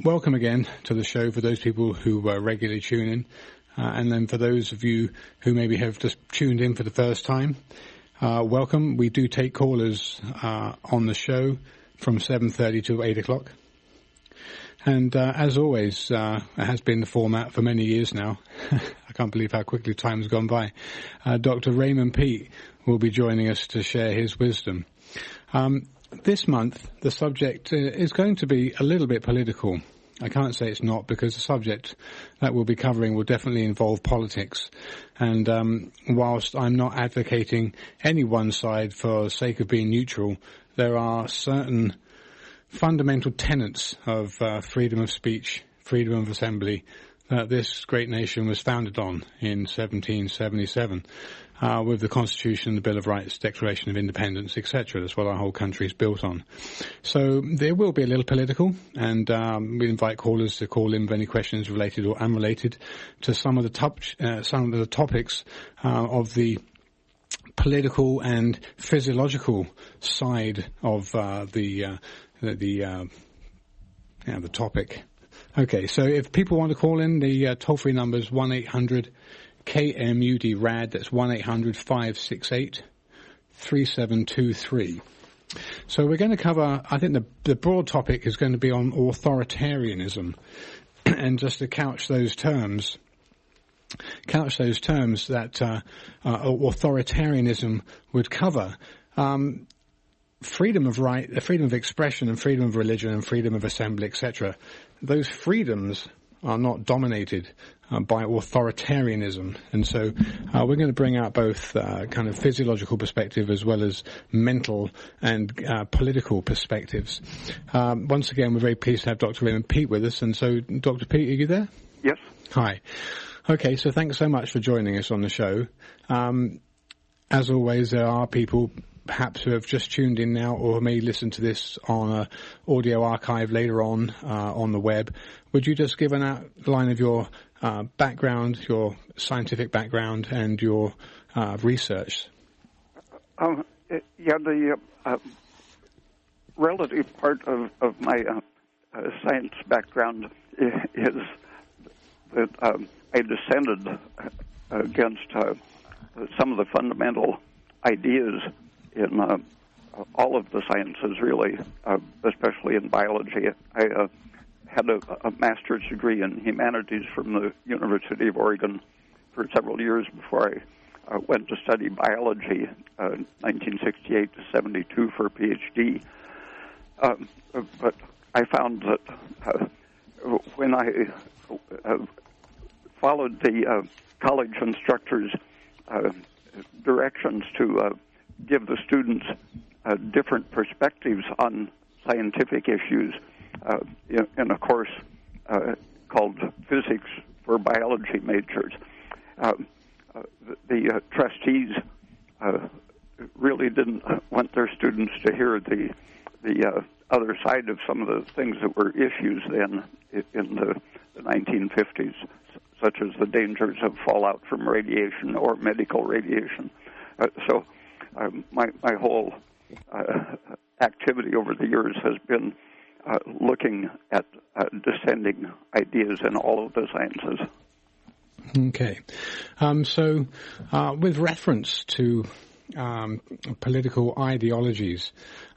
welcome again to the show for those people who regularly tune in. And then for those of you who maybe have just tuned in for the first time, welcome. We do take callers on the show from 7:30 to 8 o'clock. And as always, it has been the format for many years now. I can't believe how quickly time has gone by. Dr. Raymond Peat will be joining us to share his wisdom. This month, the subject is going to be a little bit political. I can't say it's not, because the subject that we'll be covering will definitely involve politics. And whilst I'm not advocating any one side for the sake of being neutral, there are certain fundamental tenets of freedom of speech, freedom of assembly, that this great nation was founded on in 1777. With the Constitution, the Bill of Rights, Declaration of Independence, etc. That's what our whole country is built on. So there will be a little political, and we invite callers to call in with any questions related or unrelated to some of the topics of the political and physiological side of the topic. Okay, so if people want to call in, the toll-free number is 1-800-KMUD-RAD. That's 1-800-568-3723. So we're going to cover, I think the broad topic is going to be on authoritarianism. And just to couch those terms that authoritarianism would cover, freedom of right, freedom of expression and freedom of religion and freedom of assembly, etc. Those freedoms are not dominated by authoritarianism. And so we're going to bring out both kind of physiological perspective as well as mental and political perspectives. Once again, we're very pleased to have Dr. Raymond Peat with us. And so, Dr. Peat, are you there? Yes. Hi. Okay, so thanks so much for joining us on the show. As always, there are people perhaps who have just tuned in now or may listen to this on an audio archive later on the web. Would you just give an outline of your background, your scientific background, and your research? The relative part of my science background is that I dissented against some of the fundamental ideas in all of the sciences, really, especially in biology. I had a master's degree in humanities from the University of Oregon for several years before I went to study biology, 1968 to 72 for a PhD. But I found that when I followed the college instructors' directions to give the students different perspectives on scientific issues in a course called Physics for Biology Majors. The trustees really didn't want their students to hear the other side of some of the things that were issues then in the 1950s, such as the dangers of fallout from radiation or medical radiation. So my whole activity over the years has been looking at dissenting ideas in all of the sciences. Okay. So with reference to political ideologies,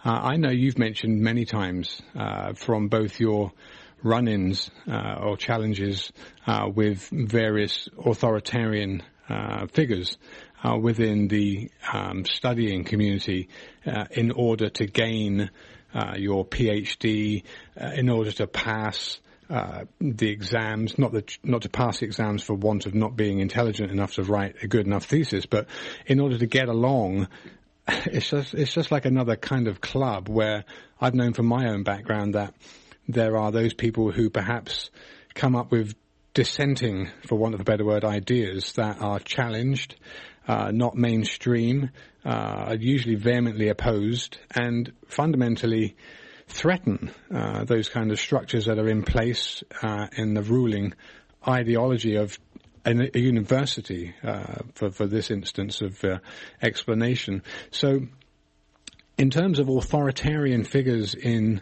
I know you've mentioned many times from both your run-ins or challenges with various authoritarian figures within the studying community in order to gain your PhD, in order to pass the exams, not to pass the exams for want of not being intelligent enough to write a good enough thesis, but in order to get along. It's just like another kind of club where I've known from my own background that there are those people who perhaps come up with dissenting, for want of a better word, ideas that are challenged, not mainstream, are usually vehemently opposed, and fundamentally threaten those kind of structures that are in place in the ruling ideology of a university, for this instance of explanation. So in terms of authoritarian figures in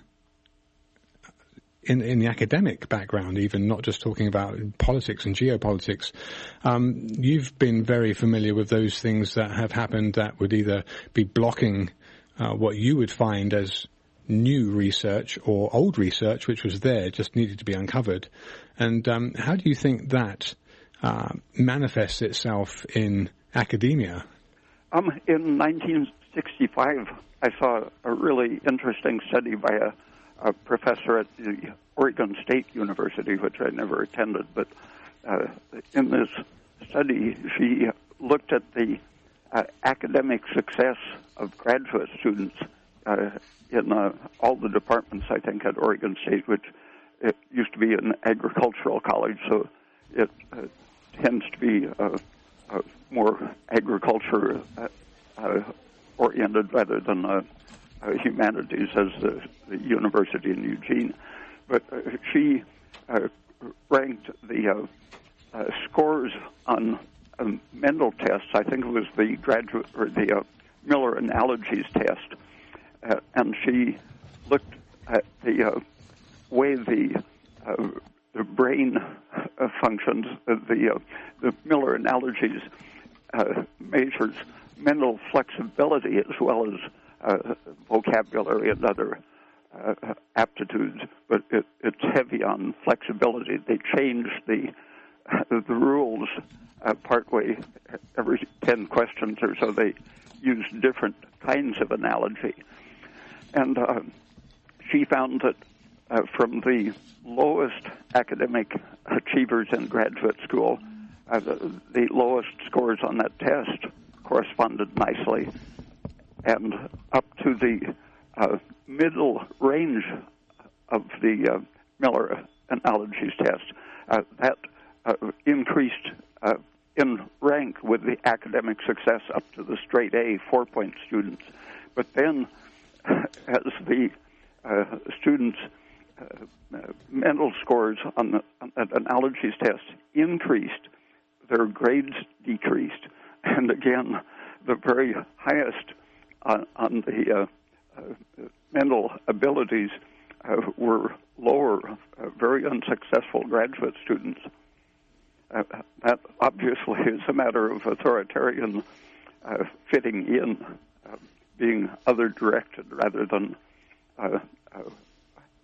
in the academic background, even not just talking about politics and geopolitics. You've been very familiar with those things that have happened that would either be blocking what you would find as new research or old research, which was there, just needed to be uncovered. And how do you think that manifests itself in academia? In 1965, I saw a really interesting study by a professor at the Oregon State University, which I never attended, but in this study, she looked at the academic success of graduate students in all the departments, I think, at Oregon State, which it used to be an agricultural college, so it tends to be more agriculture oriented rather than humanities as the university in Eugene. But she ranked the scores on Mendel tests. I think it was the graduate or the Miller analogies test, and she looked at the way the brain functions. The Miller analogies measures mental flexibility as well as vocabulary and other aptitudes, but it's heavy on flexibility. They change the rules partway every 10 questions or so. They use different kinds of analogy. And she found that from the lowest academic achievers in graduate school, the lowest scores on that test corresponded nicely, and up to the middle range of the Miller analogies test, that increased in rank with the academic success up to the straight A 4-point students. But then, as the students' mental scores on that analogies test increased, their grades decreased. And again, the very highest on the mental abilities were lower, very unsuccessful graduate students. That obviously is a matter of authoritarian fitting in, being other-directed rather than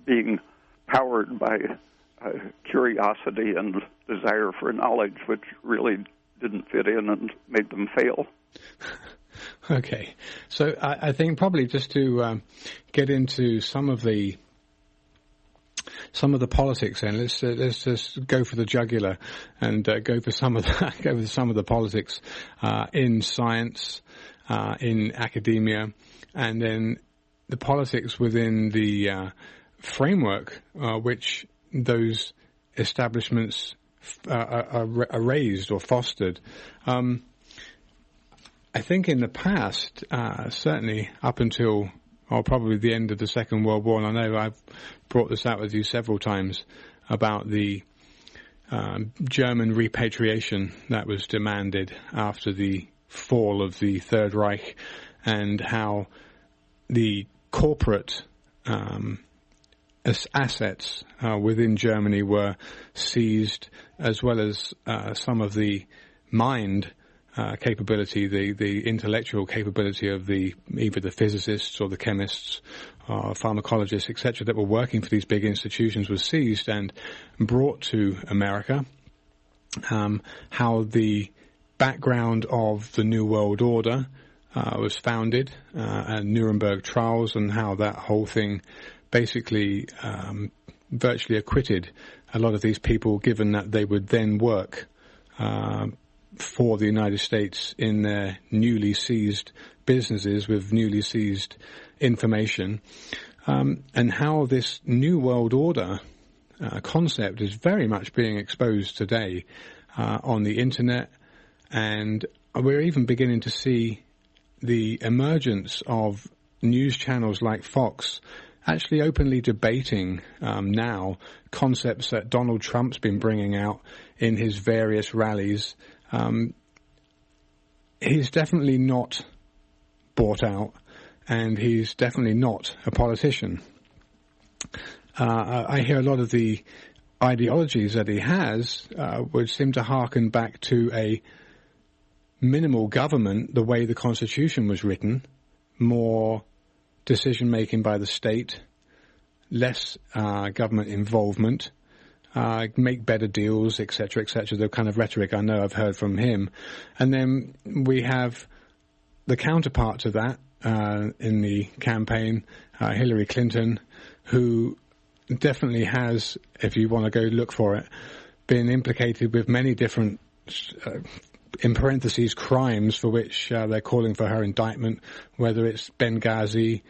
being powered by curiosity and desire for knowledge, which really didn't fit in and made them fail. Okay. So I think probably just to get into some of the politics, then let's just go for the jugular and go for some of the politics in science, in academia, and then the politics within the framework which those establishments are raised or fostered. I think in the past, certainly up until probably the end of the Second World War, and I know I've brought this out with you several times about the German repatriation that was demanded after the fall of the Third Reich, and how the corporate assets within Germany were seized, as well as some of the mind capability, the intellectual capability of either the physicists or the chemists, pharmacologists, etc., that were working for these big institutions was seized and brought to America. How the background of the New World Order was founded, and Nuremberg trials, and how that whole thing basically virtually acquitted a lot of these people, given that they would then work for the United States in their newly seized businesses with newly seized information, and how this New World Order concept is very much being exposed today on the internet, and we're even beginning to see the emergence of news channels like Fox actually openly debating now concepts that Donald Trump's been bringing out in his various rallies. He's definitely not bought out, and he's definitely not a politician. I hear a lot of the ideologies that he has would seem to harken back to a minimal government, the way the Constitution was written, more decision-making by the state, less government involvement, make better deals, etc., etc., the kind of rhetoric I know I've heard from him. And then we have the counterpart to that in the campaign, Hillary Clinton, who definitely has, if you want to go look for it, been implicated with many different, in parentheses, crimes for which they're calling for her indictment, whether it's Benghazi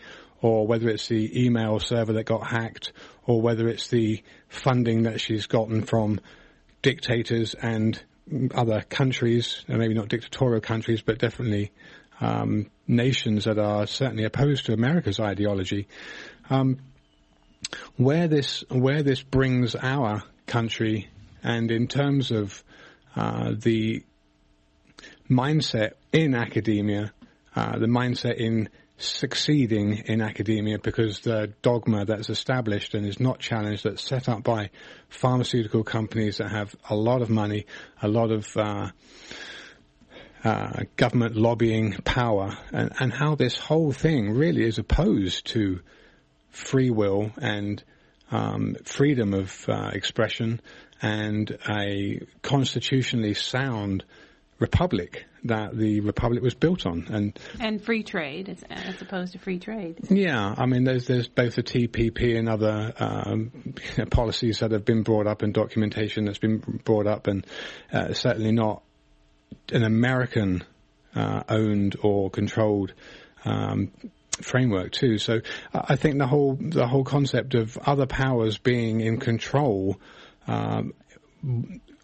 or whether it's the email server that got hacked or whether it's the funding that she's gotten from dictators and other countries, maybe not dictatorial countries, but definitely nations that are certainly opposed to America's ideology. Where this brings our country, and in terms of the mindset in academia, the mindset in succeeding in academia, because the dogma that's established and is not challenged, that's set up by pharmaceutical companies that have a lot of money, a lot of government lobbying power, and how this whole thing really is opposed to free will and freedom of expression and a constitutionally sound republic that the republic was built on, and free trade as opposed to free trade. Yeah, I mean, there's both the TPP and other policies that have been brought up and documentation that's been brought up, and certainly not an American owned or controlled framework too. So I think the whole concept of other powers being in control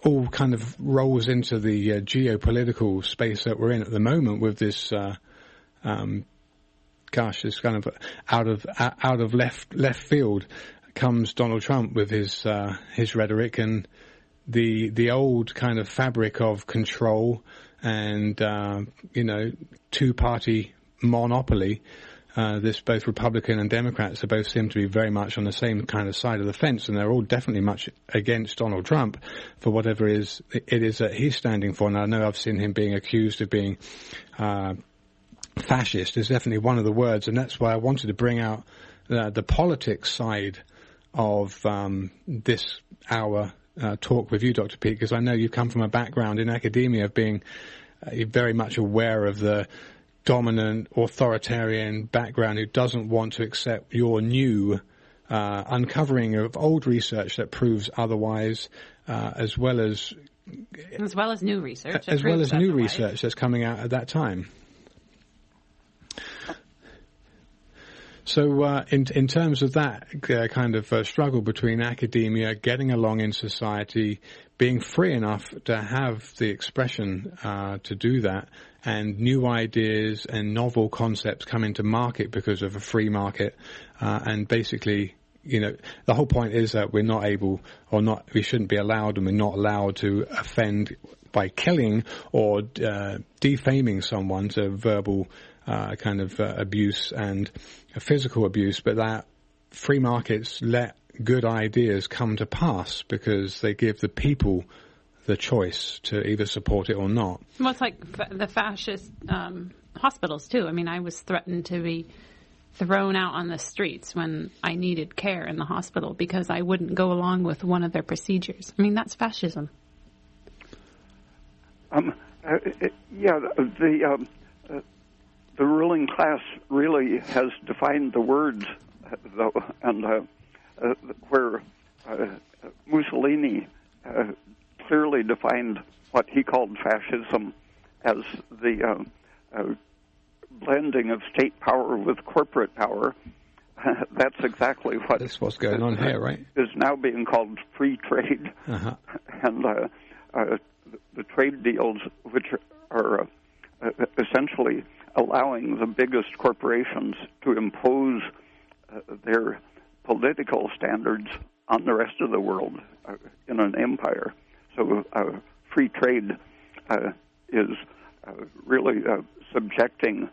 all kind of rolls into the geopolitical space that we're in at the moment with this this kind of out of left field comes Donald Trump with his rhetoric and the old kind of fabric of control and two-party monopoly. This both Republican and Democrats are both seem to be very much on the same kind of side of the fence, and they're all definitely much against Donald Trump for whatever it is that he's standing for. And I know I've seen him being accused of being fascist. Is definitely one of the words, and that's why I wanted to bring out the politics side of this hour talk with you, Dr. Peat, because I know you've come from a background in academia of being very much aware of the dominant authoritarian background who doesn't want to accept your new uncovering of old research that proves otherwise, as well as new research that's coming out at that time. So in terms of that kind of struggle between academia, getting along in society, being free enough to have the expression to do that, and new ideas and novel concepts come into market because of a free market, and basically, the whole point is that we're not able we shouldn't be allowed, and we're not allowed to offend by killing or defaming someone to verbal kind of abuse and physical abuse, but that free markets let good ideas come to pass because they give the people the choice to either support it or not. Well, it's like the fascist hospitals, too. I mean, I was threatened to be thrown out on the streets when I needed care in the hospital because I wouldn't go along with one of their procedures. I mean, that's fascism. The ruling class really has defined the words, though, and where Mussolini clearly defined what he called fascism as the blending of state power with corporate power. That's exactly that's what's going on here, right? Is now being called free trade, and the trade deals, which are essentially allowing the biggest corporations to impose their political standards on the rest of the world in an empire. So free trade is really subjecting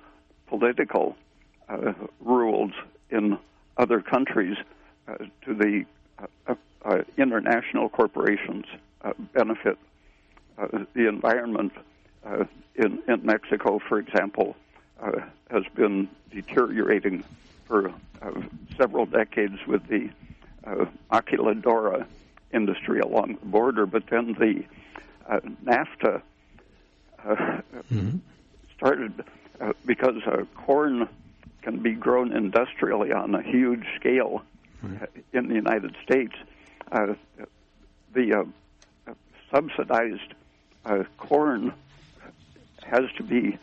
political rules in other countries to the international corporations' benefit. The environment in Mexico, for example, has been deteriorating for several decades with the maquiladora industry along the border, but then the NAFTA started because corn can be grown industrially on a huge scale in the United States. The subsidized corn has to be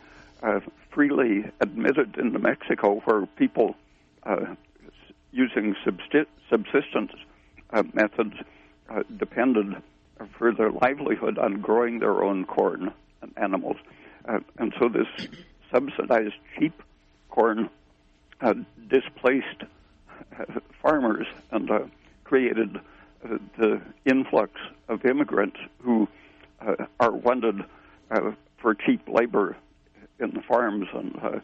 freely admitted into Mexico, where people using subsistence methods depended for their livelihood on growing their own corn and animals. And so this subsidized cheap corn displaced farmers and created the influx of immigrants who are wanted for cheap labor in the farms, and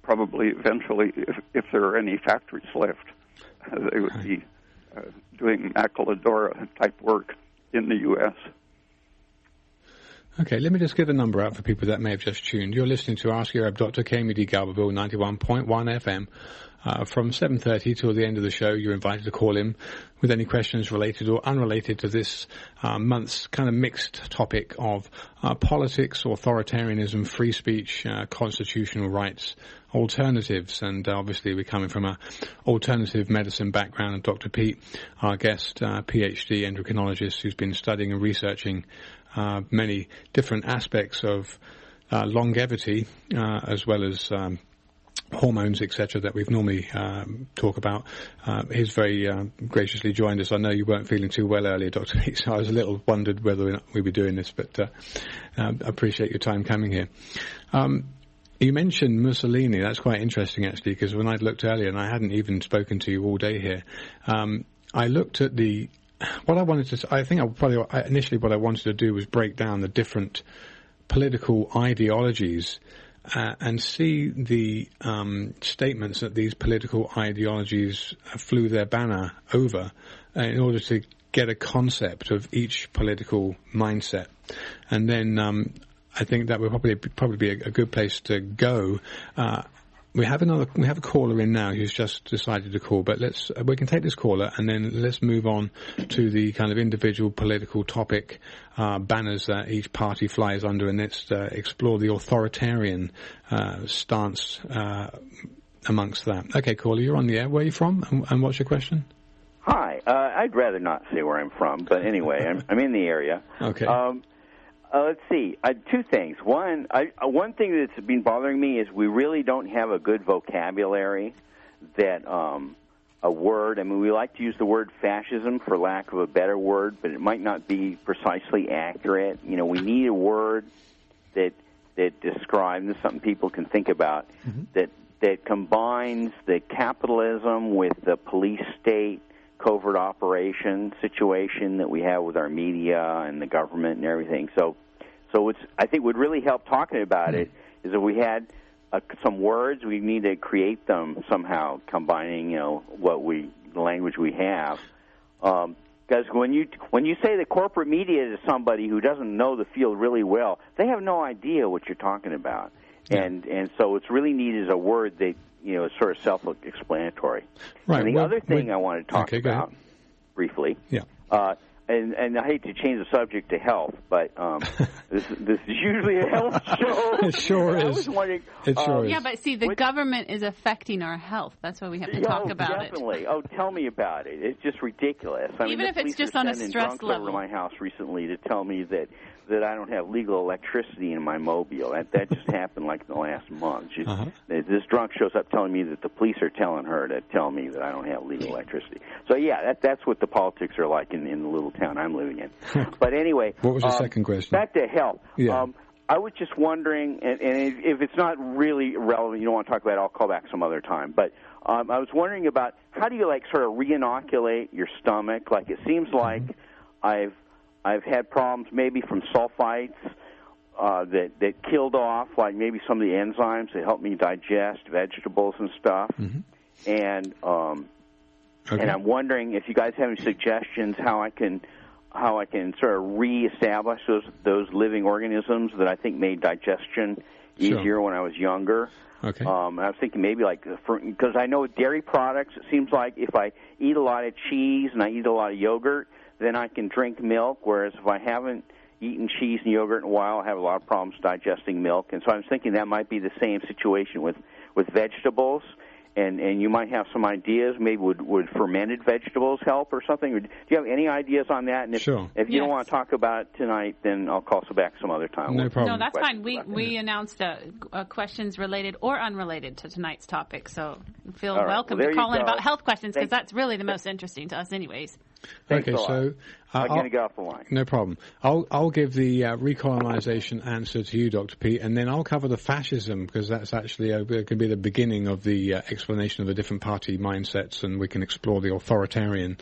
probably eventually, if there are any factories left, they would be doing maquiladora-type work in the U.S. Okay, let me just get the number out for people that may have just tuned. You're listening to Ask Your Arab Dr. KMD Galberville, 91.1 FM. From 7:30 till the end of the show, you're invited to call in with any questions related or unrelated to this month's kind of mixed topic of politics, authoritarianism, free speech, constitutional rights, alternatives. And obviously we're coming from an alternative medicine background. And Dr. Peat, our guest, PhD endocrinologist, who's been studying and researching many different aspects of longevity, as well as hormones, etc., that we've normally talk about. He's very graciously joined us. I know you weren't feeling too well earlier, Dr. Peat, so I was a little wondered whether or not we'd be doing this, but I appreciate your time coming here. You mentioned Mussolini. That's quite interesting, actually, because when I looked earlier, and I hadn't even spoken to you all day here, I looked at what I wanted to... I think initially what I wanted to do was break down the different political ideologies and see the statements that these political ideologies flew their banner over in order to get a concept of each political mindset. And then I think that would probably be a good place to go. We have a caller in now who's just decided to call, but we can take this caller and then let's move on to the kind of individual political topic banners that each party flies under, and let's explore the authoritarian stance amongst that. Okay, caller, you're on the air. Where are you from, and what's your question? Hi. I'd rather not say where I'm from, but anyway, I'm in the area. Okay. Let's see. Two things. One thing that's been bothering me is we really don't have a good vocabulary that a word. I mean, we like to use the word fascism for lack of a better word, but it might not be precisely accurate. You know, we need a word that describes, this is something people can think about, that combines the capitalism with the police state covert operation situation that we have with our media and the government and everything. So I think would really help talking about it is if we had some words. We need to create them somehow, combining the language we have. Because when you say the corporate media to somebody who doesn't know the field really well, they have no idea what you're talking about. Yeah. And so it's really needed as a word that is sort of self-explanatory. Right. And the other thing I want to talk about briefly, and I hate to change the subject to health, but this is usually a health show. It sure is. I was wondering, yeah, but see, the government is affecting our health. That's why we have to talk about definitely. Oh, tell me about it. It's just ridiculous. Even if it's just on a stress level. Over to my house recently to tell me that I don't have legal electricity in my mobile. That just happened like in the last month. This drunk shows up telling me that the police are telling her to tell me that I don't have legal electricity. So yeah, that's what the politics are like in the little town I'm living in. But anyway, what was your second question? Back to health. Yeah. I was just wondering, and if it's not really relevant, you don't want to talk about it, I'll call back some other time. But I was wondering about how do you sort of re-inoculate your stomach? Like it seems like I've had problems maybe from sulfites that killed off like maybe some of the enzymes that help me digest vegetables and stuff. And Okay. And I'm wondering if you guys have any suggestions how I can sort of reestablish those living organisms that I think made digestion easier when I was younger. Okay. I was thinking maybe because I know with dairy products, it seems like if I eat a lot of cheese and I eat a lot of yogurt, then I can drink milk, whereas if I haven't eaten cheese and yogurt in a while, I have a lot of problems digesting milk. And so I was thinking that might be the same situation with vegetables. And you might have some ideas. Maybe would fermented vegetables help or something? Or do you have any ideas on that? And if you don't want to talk about it tonight, then I'll call you back some other time. No problem. No, that's fine. We announced questions related or unrelated to tonight's topic, so feel welcome to call in about health questions because that's really the most interesting to us anyways. Thanks okay, so I'm going to get off the line. No problem. I'll give the recolonization answer to you, Dr. Peat, and then I'll cover the fascism because that's actually going to be the beginning of the explanation of the different party mindsets, and we can explore the authoritarian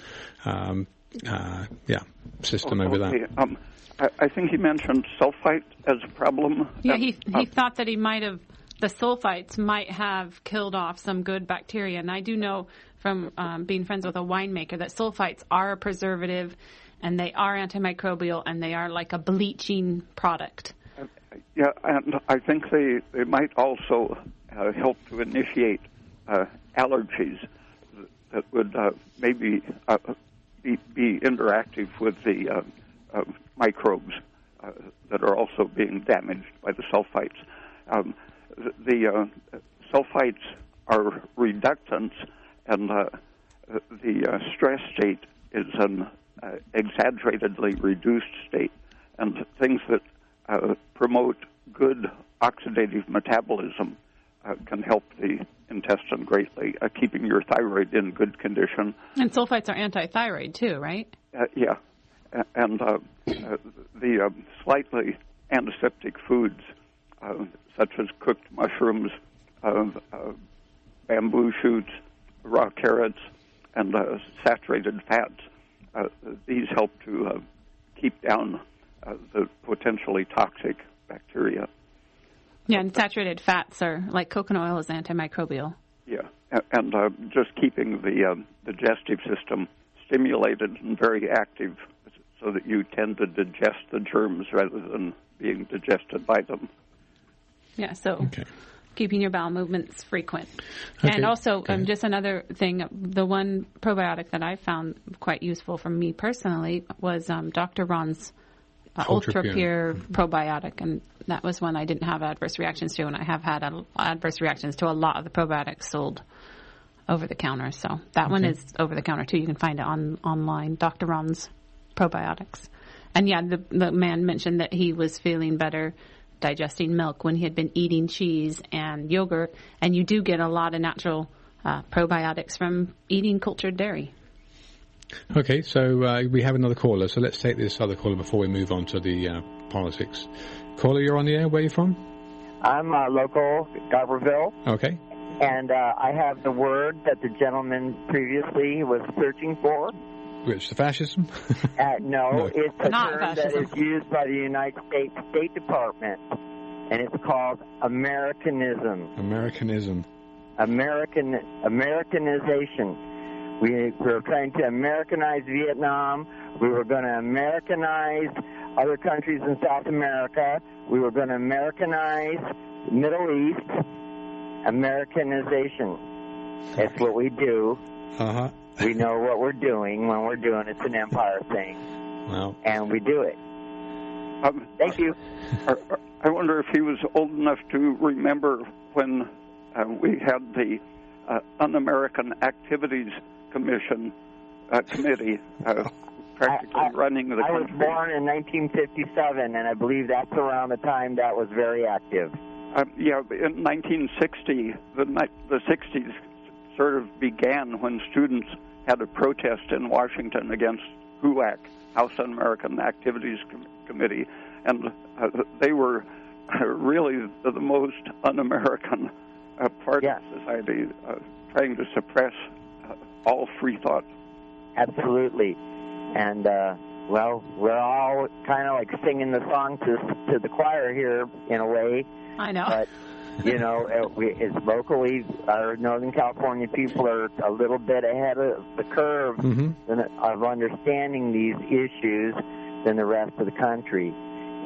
system over that. I think he mentioned sulfite as a problem. Yeah, he thought that the sulfites might have killed off some good bacteria, and I do know from being friends with a winemaker that sulfites are a preservative and they are antimicrobial and they are like a bleaching product. Yeah, and I think they might also help to initiate allergies that would maybe be interactive with the microbes that are also being damaged by the sulfites. The sulfites are reductants, and the stress state is an exaggeratedly reduced state, and things that promote good oxidative metabolism can help the intestine greatly, keeping your thyroid in good condition. And sulfites are anti-thyroid too, right? Yeah, and the slightly antiseptic foods, such as cooked mushrooms, bamboo shoots, raw carrots, and saturated fats. These help to keep down the potentially toxic bacteria. Yeah, and saturated fats are, like coconut oil, is antimicrobial. Yeah, and just keeping the digestive system stimulated and very active so that you tend to digest the germs rather than being digested by them. Yeah, so keeping your bowel movements frequent. Okay. And also, just another thing, the one probiotic that I found quite useful for me personally was Dr. Ron's Ultra Pure probiotic, and that was one I didn't have adverse reactions to, and I have had adverse reactions to a lot of the probiotics sold over the counter. So that one is over the counter too. You can find it online, Dr. Ron's probiotics. And yeah, the man mentioned that he was feeling better digesting milk when he had been eating cheese and yogurt, and you do get a lot of natural probiotics from eating cultured dairy. Okay, so we have another caller, so let's take this other caller before we move on to the politics. Caller, you're on the air. Where are you from? I'm local, Garberville. Okay. And I have the word that the gentleman previously was searching for. Which, the fascism? No, it's a Not term fascism. that is used by the United States State Department, and it's called Americanism. Americanism. Americanization. We were trying to Americanize Vietnam. We were going to Americanize other countries in South America. We were going to Americanize the Middle East. Americanization. That's what we do. Uh-huh. We know what we're doing when we're doing it's an empire thing. Well. And we do it. Thank you. I wonder if he was old enough to remember when we had the Un-American Activities Committee practically running the country. I was born in 1957, and I believe that's around the time that was very active. In 1960, the 60s sort of began when students had a protest in Washington against HUAC, House Un-American Activities Committee, and they were really the most un-American part of society, trying to suppress all free thought. Absolutely. And, we're all kind of like singing the song to the choir here in a way. I know. But As locally, our Northern California people are a little bit ahead of the curve of understanding these issues than the rest of the country.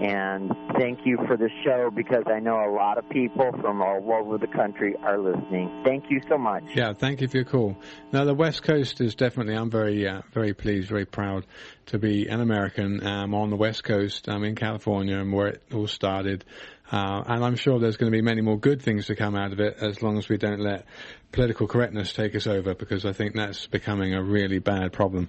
And thank you for the show, because I know a lot of people from all over the country are listening. Thank you so much. Yeah, thank you for your call. Now, the West Coast is definitely, I'm very pleased, very proud to be an American on the West Coast. I'm in California, and where it all started. And I'm sure there's going to be many more good things to come out of it, as long as we don't let political correctness take us over, because I think that's becoming a really bad problem.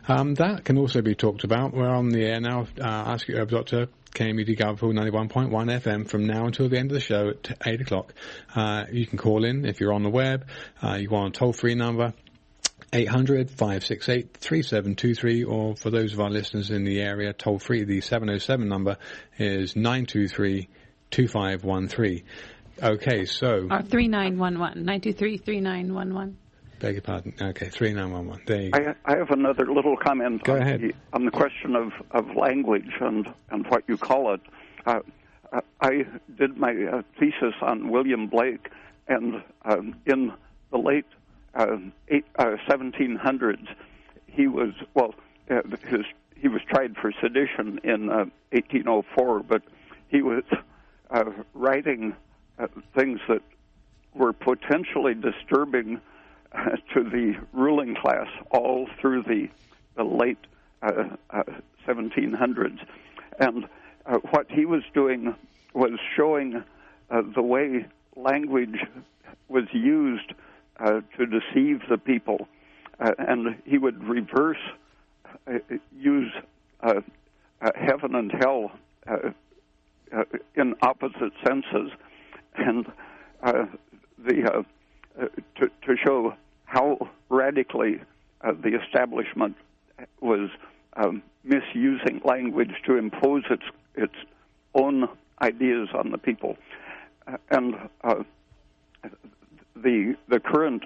That can also be talked about. We're on the air now. Ask Your Herb Doctor, KMUD Garberpool 91.1 FM from now until the end of the show at 8 o'clock. You can call in if you're on the web. You want a toll-free number, 800-568-3723, or for those of our listeners in the area, toll-free, the 707 number is 923-2513. Okay, so... 3911, 923-3911. Beg your pardon. Okay, 3911. There you go. I have another little comment Go ahead. On the question of language and what you call it. I did my thesis on William Blake, and in the late 1700s, he was tried for sedition in 1804, but he was writing things that were potentially disturbing to the ruling class all through the late 1700s. And what he was doing was showing the way language was used to deceive the people. And he would use heaven and hell in opposite senses, and to show how radically the establishment was misusing language to impose its own ideas on the people. And the current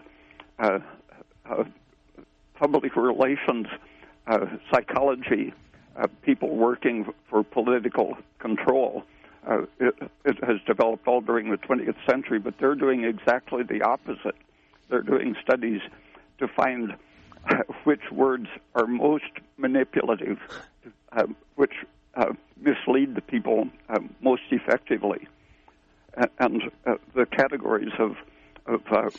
public relations psychology, people working for political control, it has developed all during the 20th century, but they're doing exactly the opposite. They're doing studies to find which words are most manipulative, which mislead the people most effectively. And the categories of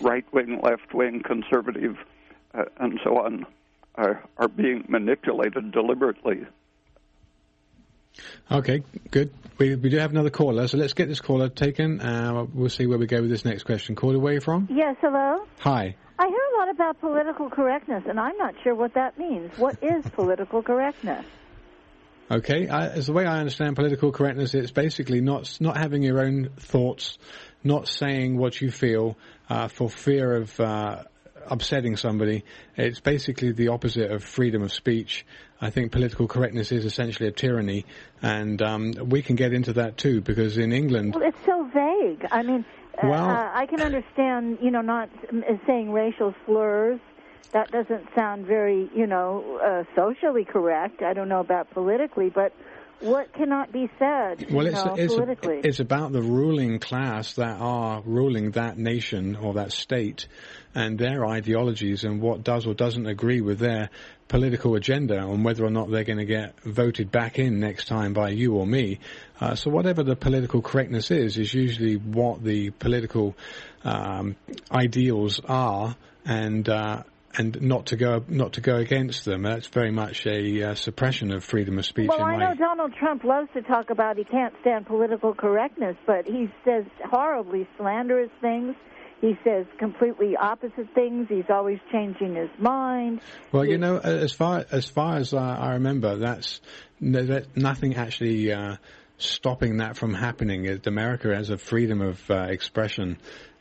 right-wing, left-wing, conservative, and so on are being manipulated deliberately. Okay, good. We do have another caller, so let's get this caller taken. We'll see where we go with this next question. Caller, where are you from? Yes, hello? Hi. I hear a lot about political correctness, and I'm not sure what that means. What is political correctness? Okay, as the way I understand political correctness, it's basically not having your own thoughts, not saying what you feel for fear of upsetting somebody. It's basically the opposite of freedom of speech. I think political correctness is essentially a tyranny, and we can get into that too, because in England... Well, it's so vague. I mean, I can understand, not saying racial slurs. That doesn't sound very, socially correct. I don't know about politically, but what cannot be said, politically? It's about the ruling class that are ruling that nation or that state and their ideologies and what does or doesn't agree with their political agenda on whether or not they're going to get voted back in next time by you or me. So whatever the political correctness is usually what the political ideals are, and not to go against them. That's very much a suppression of freedom of speech. Well, I know Donald Trump loves to talk about he can't stand political correctness, but he says horribly slanderous things. He says completely opposite things. He's always changing his mind. Well, as far as I remember, that's nothing actually stopping that from happening. America has a freedom of expression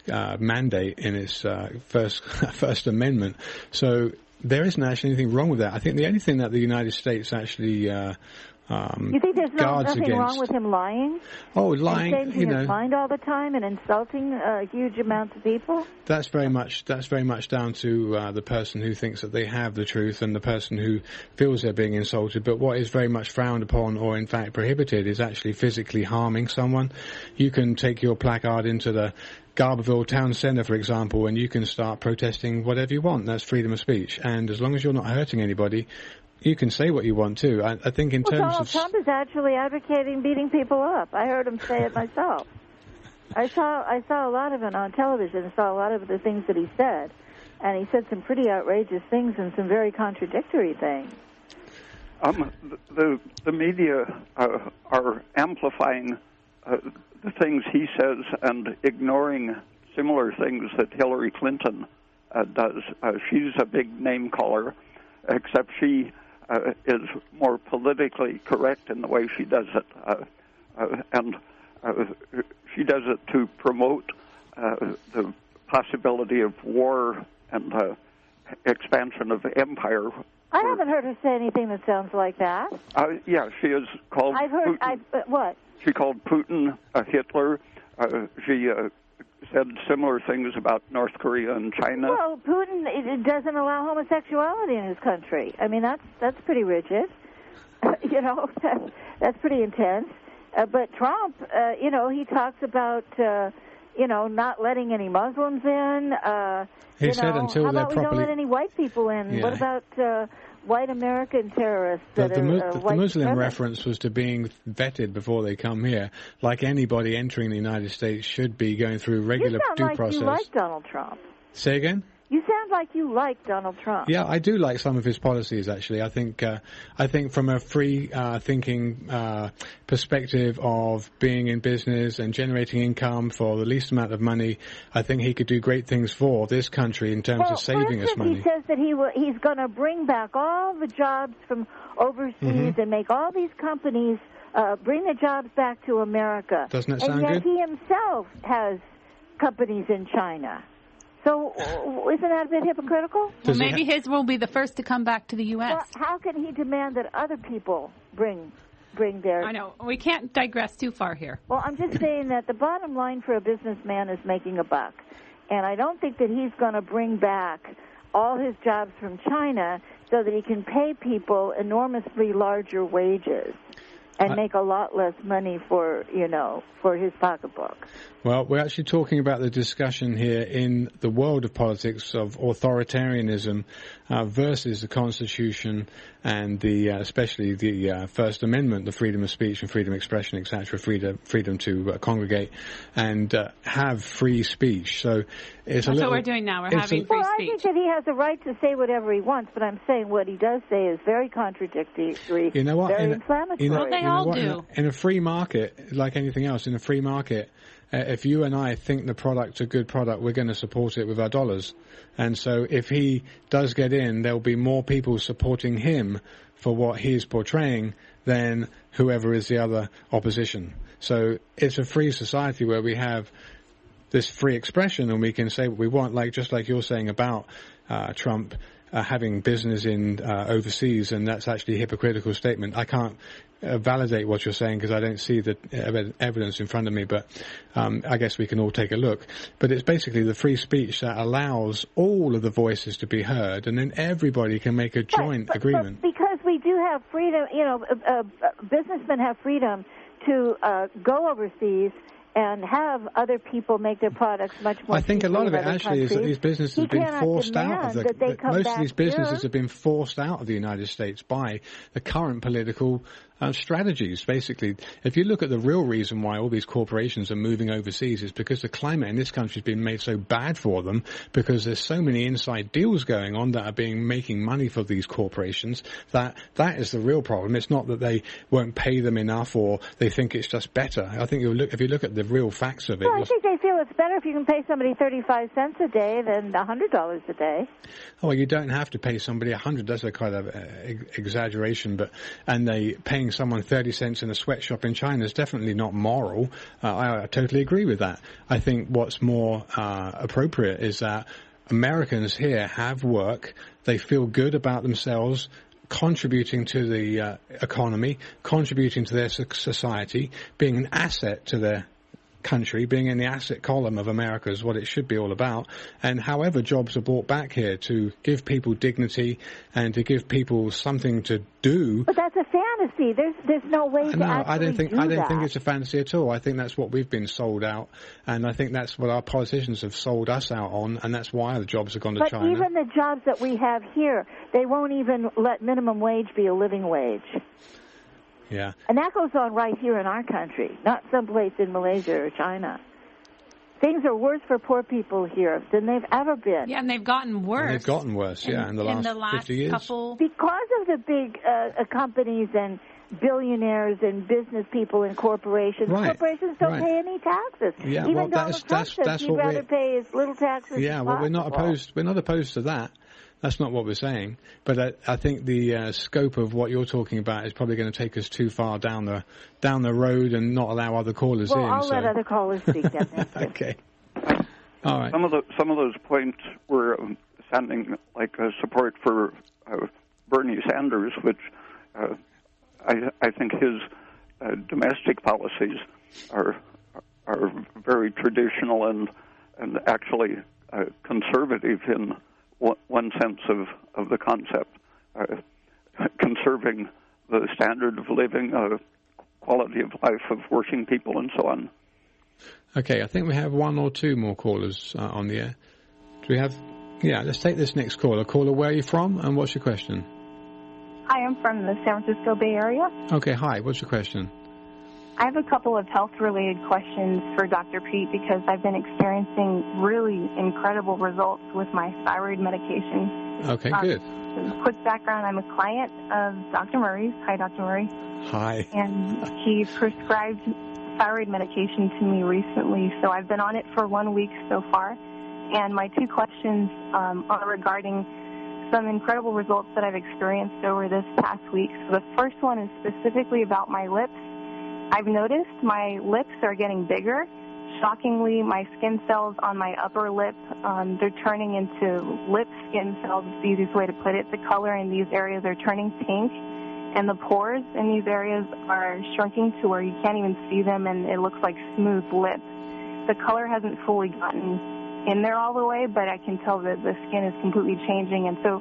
mandate in its First Amendment. So there isn't actually anything wrong with that. I think the only thing that the United States actually You think there's nothing wrong with him lying? Oh, lying, and changing his mind all the time and insulting huge amounts of people? That's very much down to the person who thinks that they have the truth and the person who feels they're being insulted. But what is very much frowned upon, or in fact prohibited, is actually physically harming someone. You can take your placard into the Garberville Town Centre, for example, and you can start protesting whatever you want. That's freedom of speech. And as long as you're not hurting anybody, you can say what you want to. I think in terms Donald of... Trump is actually advocating beating people up. I heard him say it myself. I saw a lot of it on television. I saw a lot of the things that he said. And he said some pretty outrageous things and some very contradictory things. The media are amplifying the things he says and ignoring similar things that Hillary Clinton does. She's a big name caller, except she is more politically correct in the way she does it. And she does it to promote the possibility of war and expansion of empire. I haven't heard her say anything that sounds like that. Yeah, she is called Putin. What? She called Putin a Hitler. She said similar things about North Korea and China. Well, Putin it doesn't allow homosexuality in his country. I mean, that's pretty rigid. That's pretty intense. But Trump, he talks about, not letting any Muslims in. He said until how about they're properly... we don't let any white people in? Yeah. What about white American terrorists? The Muslim reference was to being vetted before they come here, like anybody entering the United States should be going through regular due process. You sound like you like Donald Trump. Say again? You sound like you like Donald Trump. Yeah, I do like some of his policies, actually. I think from a free thinking perspective of being in business and generating income for the least amount of money, I think he could do great things for this country in terms of saving us money. He says that he's going to bring back all the jobs from overseas and make all these companies bring the jobs back to America. Doesn't that sound good? And yet good? he himself has companies in China. So isn't that a bit hypocritical? Well, maybe his will be the first to come back to the U.S. Well, how can he demand that other people bring their... I know. We can't digress too far here. Well, I'm just saying that the bottom line for a businessman is making a buck. And I don't think that he's going to bring back all his jobs from China so that he can pay people enormously larger wages and make a lot less money for his pocketbook. Well, we're actually talking about the discussion here in the world of politics of authoritarianism versus the Constitution and especially the First Amendment, the freedom of speech and freedom of expression, etc., freedom to congregate and have free speech. So it's That's what we're doing now. We're having free speech. I think that he has the right to say whatever he wants, but I'm saying what he does say is very contradictory, you know what? very inflammatory. Well, they all do. In a free market, like anything else, in a free market, if you and I think the product's a good product, we're going to support it with our dollars. And so if he does get in, there'll be more people supporting him for what he's portraying than whoever is the other opposition. So it's a free society where we have this free expression and we can say what we want, just like you're saying about Trump having business in overseas, and that's actually a hypocritical statement. I can't validate what you're saying because I don't see the evidence in front of me, but I guess we can all take a look. But it's basically the free speech that allows all of the voices to be heard, and then everybody can make a joint agreement. But because we do have freedom, businessmen have freedom to go overseas and have other people make their products much more. I think a lot of it actually is that these businesses have been forced out of most of these businesses have been forced out of the United States by the current political strategies. Basically, if you look at the real reason why all these corporations are moving overseas is because the climate in this country has been made so bad for them, because there's so many inside deals going on that are making money for these corporations, that is the real problem. It's not that they won't pay them enough or they think it's just better. I think if you look at the real facts of it. Well, I think they feel it's better if you can pay somebody 35 cents a day than $100 a day. Oh, well, you don't have to pay somebody $100. That's a kind of exaggeration, and they paying someone 30 cents in a sweatshop in China is definitely not moral. I totally agree with that. I think what's more appropriate is that Americans here have work. They feel good about themselves contributing to the economy, contributing to their society, being an asset to their country, being in the asset column of America is what it should be all about. And however jobs are brought back here to give people dignity and to give people something to do. But that's a fantasy. There's no way to actually I don't think it's a fantasy at all. I think that's what we've been sold out, and I think that's what our politicians have sold us out on, and that's why the jobs have gone to China. But even the jobs that we have here, they won't even let minimum wage be a living wage. Yeah. And that goes on right here in our country, not someplace in Malaysia or China. Things are worse for poor people here than they've ever been. Yeah, and they've gotten worse. And they've gotten worse, in the last 50 years. Because of the big companies and billionaires and business people and corporations. Right. Corporations don't pay any taxes. Yeah, Even Donald Trump says he'd rather pay as little taxes as possible. We're not opposed to that. That's not what we're saying. But I think the scope of what you're talking about is probably going to take us too far down the road and not allow other callers in. Well, I'll let other callers speak then. Thank you. Okay. All right. Some of those points were sounding like support for Bernie Sanders, which I think his domestic policies are very traditional and actually conservative in one sense of the concept, conserving the standard of living, quality of life of working people, and so on. Okay, I think we have one or two more callers on the air. Do we have? Yeah, let's take this next caller. Caller, where are you from, and what's your question? Hi, I'm from the San Francisco Bay Area. Okay, hi. What's your question? I have a couple of health-related questions for Dr. Peat because I've been experiencing really incredible results with my thyroid medication. Okay, good. Quick background, I'm a client of Dr. Murray's. Hi, Dr. Murray. Hi. And he prescribed thyroid medication to me recently, so I've been on it for 1 week so far. And my two questions are regarding some incredible results that I've experienced over this past week. So the first one is specifically about my lips. I've noticed my lips are getting bigger. Shockingly, my skin cells on my upper lip, they're turning into lip skin cells. It's the easiest way to put it. The color in these areas are turning pink, and the pores in these areas are shrinking to where you can't even see them, and it looks like smooth lip. The color hasn't fully gotten in there all the way, but I can tell that the skin is completely changing. And so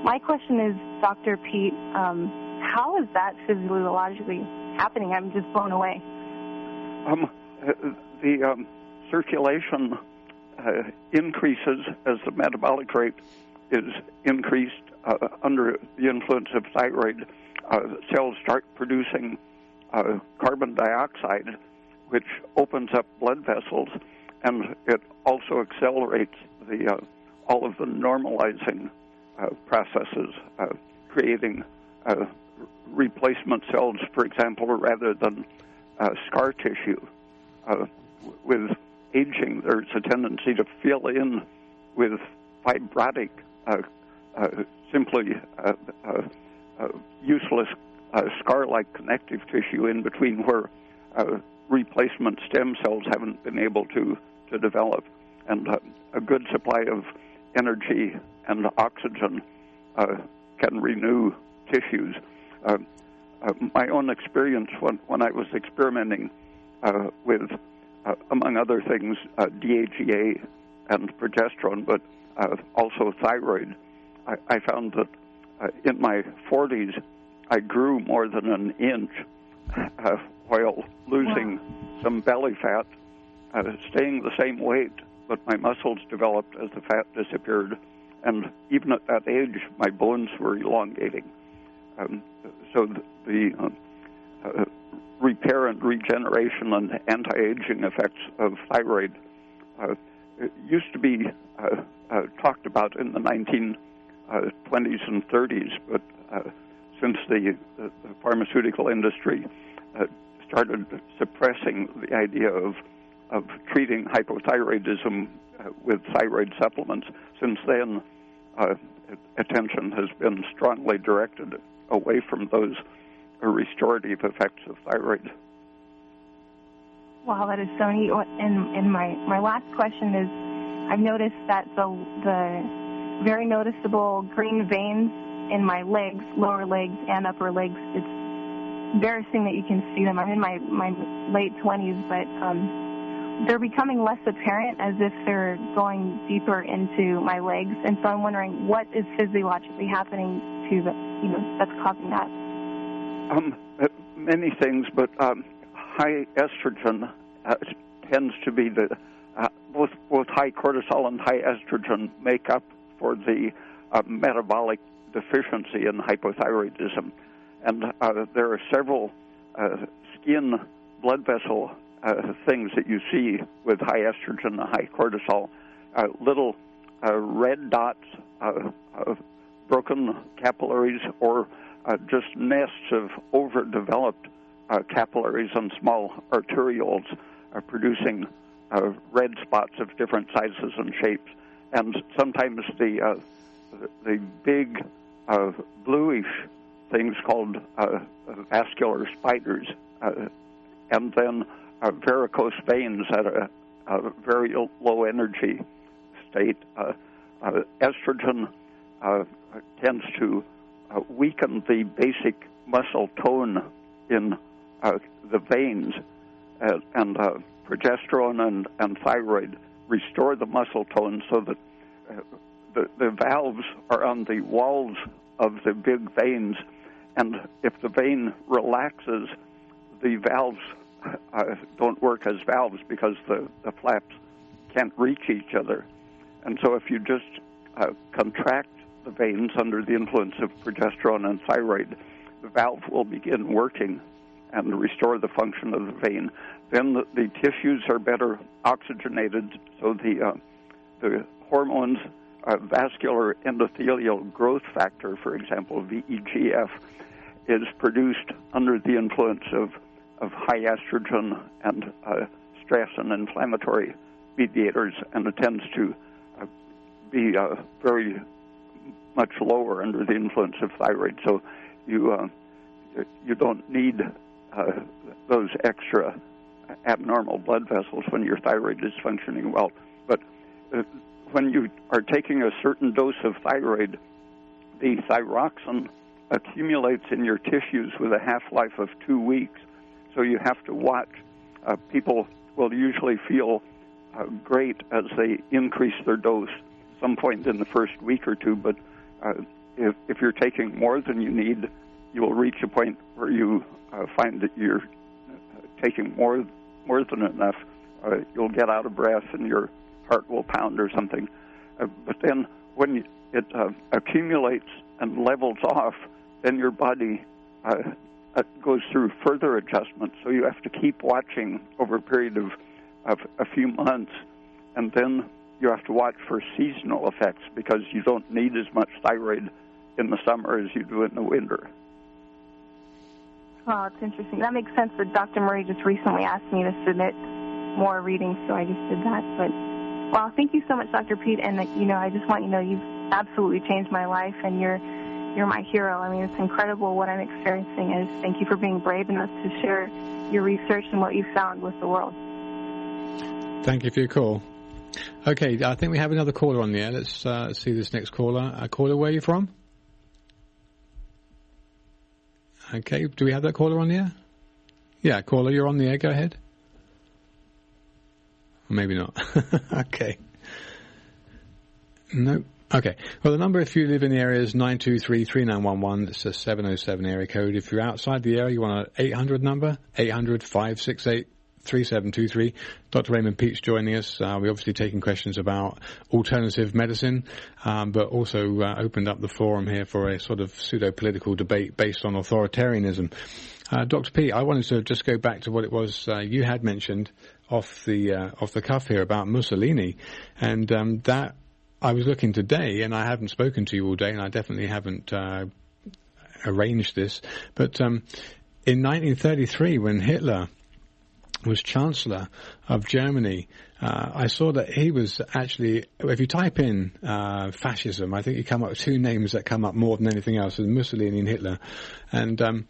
my question is, Dr. Peat, how is that physiologically happening? I'm just blown away. The circulation increases as the metabolic rate is increased under the influence of thyroid. Cells start producing carbon dioxide, which opens up blood vessels, and it also accelerates all of the normalizing processes, creating replacement cells, for example, rather than scar tissue. With aging, there's a tendency to fill in with fibrotic, simply useless scar-like connective tissue in between where replacement stem cells haven't been able to develop. And a good supply of energy and oxygen can renew tissues. My own experience when I was experimenting with, among other things, DHEA and progesterone, but also thyroid, I found that in my 40s, I grew more than an inch while losing some belly fat, staying the same weight, but my muscles developed as the fat disappeared. And even at that age, my bones were elongating. So the repair and regeneration and anti-aging effects of thyroid used to be talked about in the 1920s and 30s, but since the pharmaceutical industry started suppressing the idea of treating hypothyroidism with thyroid supplements, since then attention has been strongly directed away from those restorative effects of thyroid. Wow, that is so neat. And my last question is, I've noticed that the very noticeable green veins in my legs, lower legs and upper legs. It's embarrassing that you can see them. I'm in my late 20s, but they're becoming less apparent, as if they're going deeper into my legs. And so I'm wondering what is physiologically happening to that's causing that. Many things, but high estrogen tends to be both high cortisol and high estrogen make up for the metabolic deficiency in hypothyroidism. And there are several skin blood vessel things that you see with high estrogen and high cortisol. Little red dots, broken capillaries, or just nests of overdeveloped capillaries and small arterioles producing red spots of different sizes and shapes. And sometimes the big bluish things called vascular spiders, and then varicose veins at a very low energy state. Estrogen tends to weaken the basic muscle tone in the veins, and progesterone and thyroid restore the muscle tone so that the valves are on the walls of the big veins, and if the vein relaxes, the valves don't work as valves because the flaps can't reach each other. And so if you just contract the veins under the influence of progesterone and thyroid, the valve will begin working and restore the function of the vein. Then the tissues are better oxygenated, so the hormones, vascular endothelial growth factor, for example, VEGF, is produced under the influence of high estrogen and stress and inflammatory mediators, and it tends to be very much lower under the influence of thyroid. So you don't need those extra abnormal blood vessels when your thyroid is functioning well. But when you are taking a certain dose of thyroid, the thyroxine accumulates in your tissues with a half-life of 2 weeks. So you have to watch. People will usually feel great as they increase their dose some point in the first week or two, but if you're taking more than you need, you will reach a point where you find that you're taking more than enough. You'll get out of breath and your heart will pound or something. But then when it accumulates and levels off, then your body goes through further adjustments. So you have to keep watching over a period of a few months, and then you have to watch for seasonal effects because you don't need as much thyroid in the summer as you do in the winter. Oh, it's interesting. That makes sense. But Dr. Murray just recently asked me to submit more readings, so I just did that. But, well, thank you so much, Dr. Peat. And, I just want you to know you've absolutely changed my life, and you're my hero. I mean, it's incredible what I'm experiencing. And thank you for being brave enough to share your research and what you found with the world. Thank you for your call. Okay, I think we have another caller on the air. Let's see this next caller. Caller, where are you from? Okay, do we have that caller on the air? Yeah, caller, you're on the air. Go ahead. Or maybe not. Okay. No. Okay. Well, the number, if you live in the area, is 923-3911. It's a 707 area code. If you're outside the area, you want an 800 number, 800-568-3723. Dr. Raymond Peat's joining us. We're obviously taking questions about alternative medicine, but also opened up the forum here for a sort of pseudo-political debate based on authoritarianism. Dr. Peat, I wanted to just go back to what it was you had mentioned off the cuff here about Mussolini, and that I was looking today, and I haven't spoken to you all day, and I definitely haven't arranged this, but in 1933, when Hitler was Chancellor of Germany, I saw that he was actually, if you type in fascism, I think you come up with two names that come up more than anything else, Mussolini and Hitler. And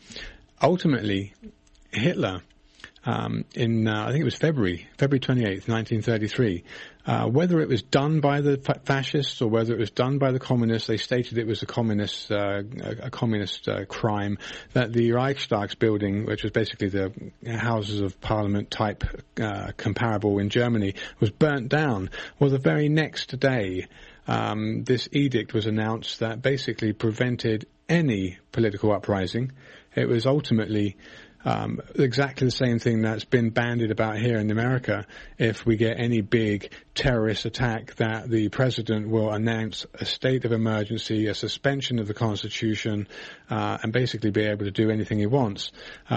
ultimately, Hitler in I think it was February 28th, 1933. Whether it was done by the fascists or whether it was done by the communists, they stated it was a communist crime, that the Reichstag's building, which was basically the Houses of Parliament type comparable in Germany, was burnt down. Well, the very next day, this edict was announced that basically prevented any political uprising. It was ultimately exactly the same thing that's been bandied about here in America. If we get any big terrorist attack, that the president will announce a state of emergency, a suspension of the Constitution, and basically be able to do anything he wants,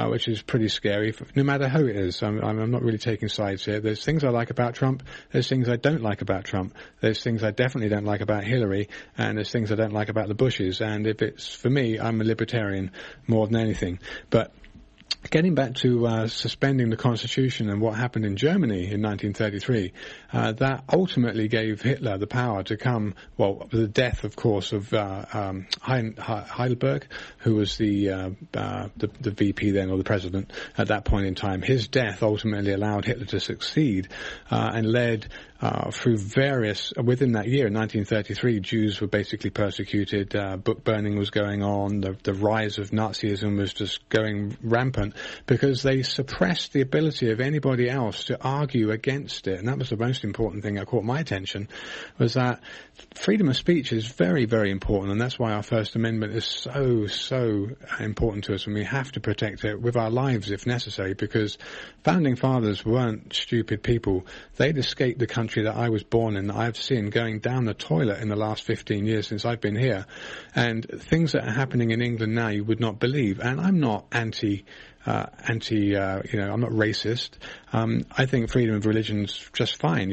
which is pretty scary, no matter who it is. I'm not really taking sides here. There's things I like about Trump. There's things I don't like about Trump. There's things I definitely don't like about Hillary, and there's things I don't like about the Bushes. And if it's for me, I'm a libertarian more than anything. But getting back to suspending the Constitution and what happened in Germany in 1933, that ultimately gave Hitler the power to come, well, the death, of course, of Heidelberg, who was the VP then, or the president at that point in time. His death ultimately allowed Hitler to succeed and led through various, within that year, in 1933, Jews were basically persecuted, book burning was going on, the rise of Nazism was just going rampant, because they suppressed the ability of anybody else to argue against it. And that was the most important thing that caught my attention, was that freedom of speech is very, very important, and that's why our First Amendment is so important to us, and we have to protect it with our lives if necessary, because founding fathers weren't stupid people. They'd escaped the country that I was born in, that I've seen going down the toilet in the last 15 years since I've been here, and things that are happening in England now you would not believe. And I'm not I'm not racist. I think freedom of religion's just fine,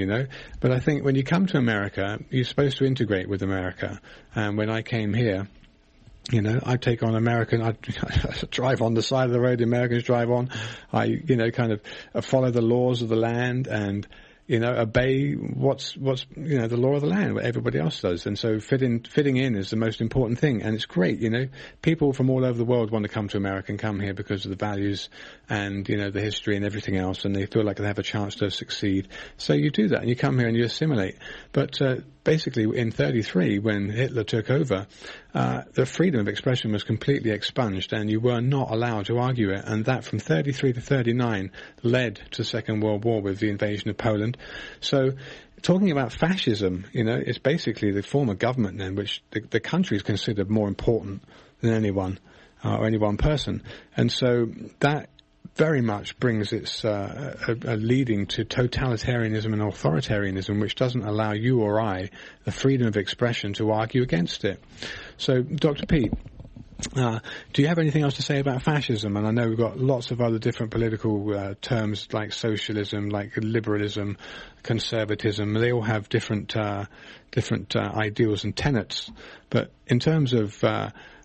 but I think when you come to America, you're supposed to integrate with America. And when I came here, I take on American, I drive on the side of the road the Americans drive on. I, kind of follow the laws of the land and, obey what's the law of the land, what everybody else does. And so fitting in is the most important thing. And it's great, people from all over the world want to come to America and come here because of the values and, the history and everything else. And they feel like they have a chance to succeed. So you do that and you come here and you assimilate. But, basically in 1933, when Hitler took over, the freedom of expression was completely expunged and you were not allowed to argue it. And that from 1933 to 1939 led to the Second World War with the invasion of Poland. So talking about fascism, it's basically the form of government then which the country is considered more important than anyone or any one person. And so that very much brings its leading to totalitarianism and authoritarianism, which doesn't allow you or I the freedom of expression to argue against it. So, Dr. Peat, do you have anything else to say about fascism? And I know we've got lots of other different political terms like socialism, like liberalism, conservatism. They all have different ideals and tenets. But in terms of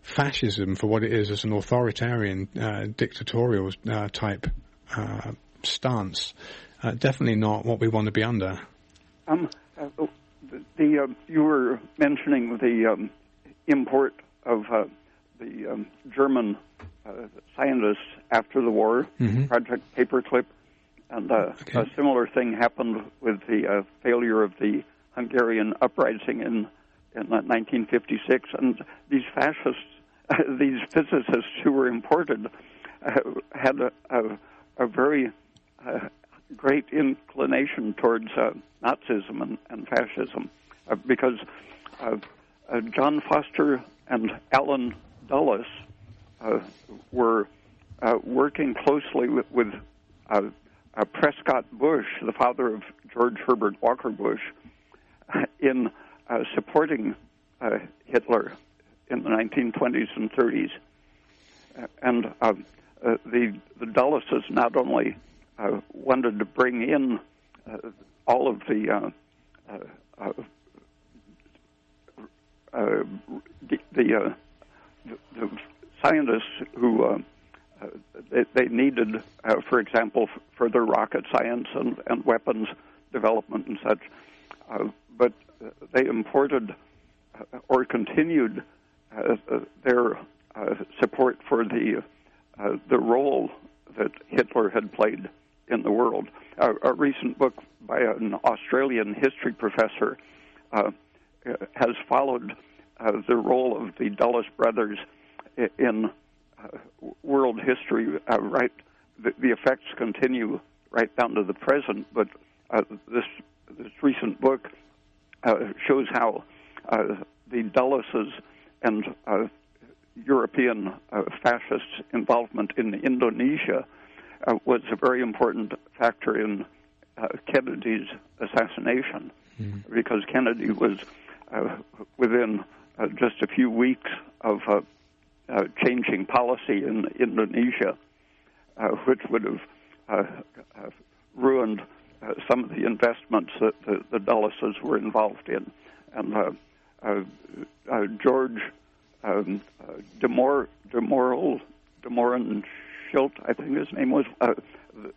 fascism, for what it is as an authoritarian, dictatorial type stance, definitely not what we want to be under. You were mentioning the import of the German scientists after the war, Project Paperclip, and a similar thing happened with the failure of the Hungarian uprising in 1956, and these fascists, these physicists who were imported, had a very great inclination towards Nazism and fascism, because John Foster and Alan Dulles were working closely with Prescott Bush, the father of George Herbert Walker Bush, in supporting Hitler in the 1920s and 30s. And the Dulleses not only wanted to bring in all of the scientists who they needed, for example, further rocket science and weapons development and such, but they imported or continued their support for the role that Hitler had played in the world. A recent book by an Australian history professor has followed the role of the Dulles brothers in world history. The effects continue right down to the present, but this recent book shows how the Dulleses and European fascist involvement in Indonesia was a very important factor in Kennedy's assassination, because Kennedy was within just a few weeks of changing policy in Indonesia, which would have ruined some of the investments that the Dulleses were involved in. And George Demoran-Schilt, I think his name was,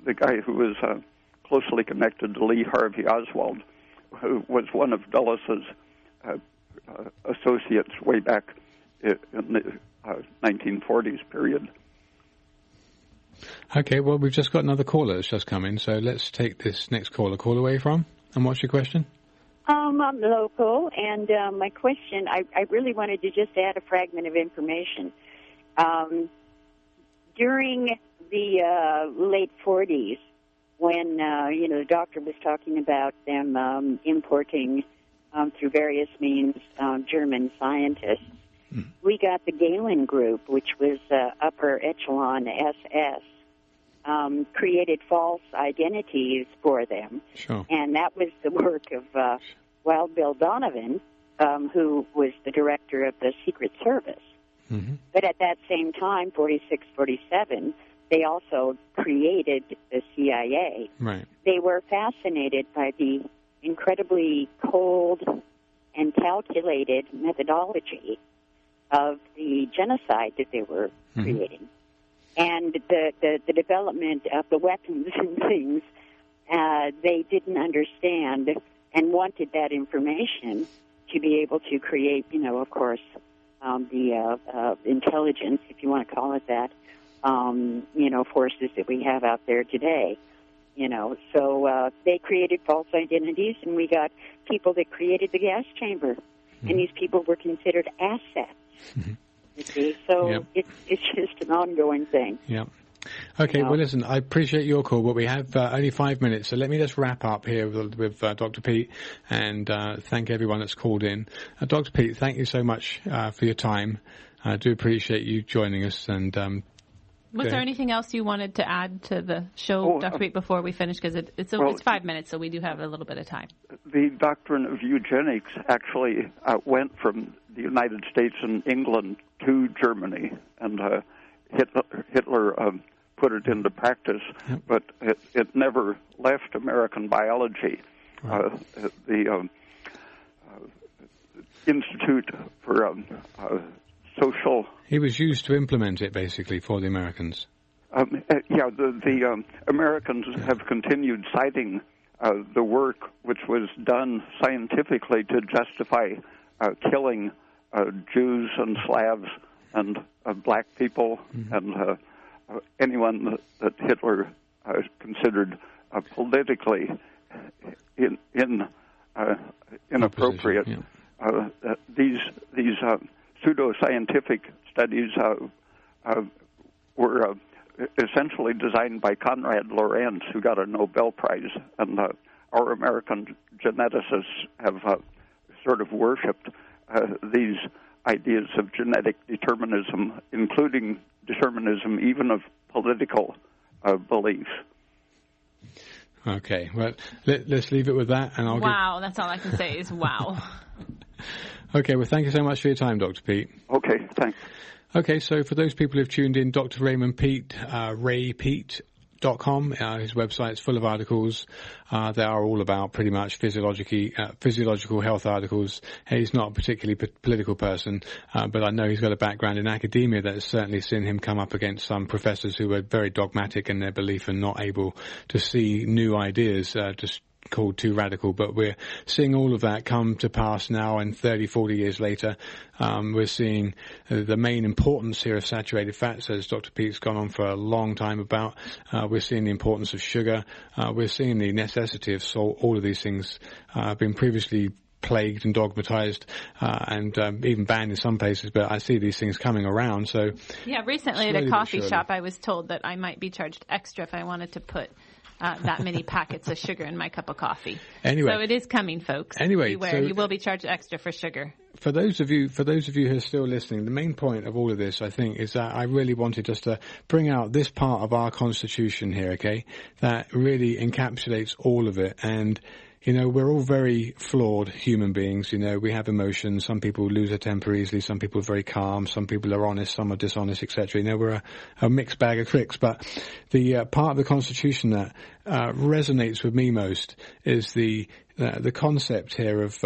the guy who was closely connected to Lee Harvey Oswald, who was one of Dulles's associates way back in the 1940s period. Okay, well, we've just got another caller that's just come in, so let's take this next caller. Call away from, and what's your question? I'm local, and my question, I really wanted to just add a fragment of information. During the late 40s, when, the doctor was talking about them importing through various means German scientists, we got the Galen Group, which was upper echelon SS, created false identities for them. Sure. And that was the work of Wild Bill Donovan, who was the director of the Secret Service. Mm-hmm. But at that same time, 46, 47, they also created the CIA. Right. They were fascinated by the incredibly cold and calculated methodology of the genocide that they were creating. And the development of the weapons and things, they didn't understand and wanted that information to be able to create, of course, the intelligence, if you want to call it that, forces that we have out there today. So they created false identities, and we got people that created the gas chamber, and these people were considered assets. You see, so it's just an ongoing thing. Yeah. Okay, well, listen, I appreciate your call, but we have only 5 minutes, so let me just wrap up here with Dr. Peat and thank everyone that's called in. Dr. Peat, thank you so much for your time. I do appreciate you joining us. And was there anything else you wanted to add to the show, Dr. Peat, before we finish? Because it's 5 minutes, so we do have a little bit of time. The doctrine of eugenics actually went from the United States and England to Germany, and Hitler put it into practice, but it never left American biology. Right. The Institute for Social... He was used to implement it, basically, for the Americans. The Americans have continued citing the work which was done scientifically to justify killing Jews and Slavs and black people and anyone that Hitler considered politically inappropriate. These pseudo-scientific studies were essentially designed by Konrad Lorenz, who got a Nobel Prize, and our American geneticists have sort of worshipped these ideas of genetic determinism, including determinism even of political beliefs. Okay, well, let's leave it with that. And that's all I can say is wow. Okay, well, thank you so much for your time, Dr. Peat. Okay, thanks. Okay, so for those people who've tuned in, Dr. Raymond Peat, raypeat.com, his website's full of articles. They are all about pretty much physiological health articles. He's not a particularly political person, but I know he's got a background in academia that has certainly seen him come up against some professors who were very dogmatic in their belief and not able to see new ideas, just called too radical, but we're seeing all of that come to pass now, and 30, 40 years later, we're seeing the main importance here of saturated fats, as Dr. Peat's gone on for a long time about. We're seeing the importance of sugar. We're seeing the necessity of salt. All of these things have been previously plagued and dogmatized and even banned in some places, but I see these things coming around. So yeah, recently at a coffee shop I was told that I might be charged extra if I wanted to put that many packets of sugar in my cup of coffee. Anyway, so it is coming, folks. Anyway, beware, you will be charged extra for sugar. For those of you who are still listening, the main point of all of this, I think, is that I really wanted just to bring out this part of our Constitution here, okay, that really encapsulates all of it. And you know, we're all very flawed human beings. You know, we have emotions. Some people lose their temper easily. Some people are very calm. Some people are honest. Some are dishonest, etc. You know, we're a mixed bag of tricks. But the part of the Constitution that resonates with me most is the concept here of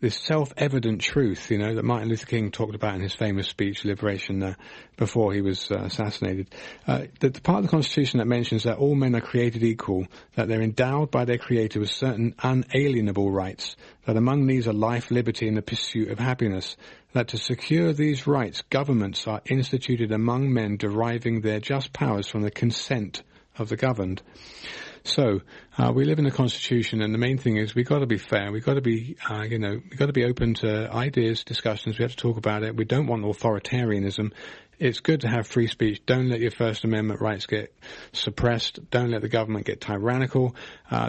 this self-evident truth, you know, that Martin Luther King talked about in his famous speech, Liberation, before he was assassinated. The part of the Constitution that mentions that all men are created equal, that they're endowed by their Creator with certain unalienable rights, that among these are life, liberty, and the pursuit of happiness, that to secure these rights, governments are instituted among men deriving their just powers from the consent of the governed. So, we live in a constitution, and the main thing is we've got to be fair. We've got to be, we've got to be open to ideas, discussions. We have to talk about it. We don't want authoritarianism. It's good to have free speech. Don't let your First Amendment rights get suppressed. Don't let the government get tyrannical.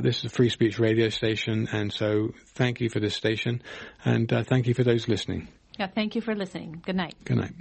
This is a free speech radio station, and so thank you for this station, and thank you for those listening. Yeah, thank you for listening. Good night. Good night.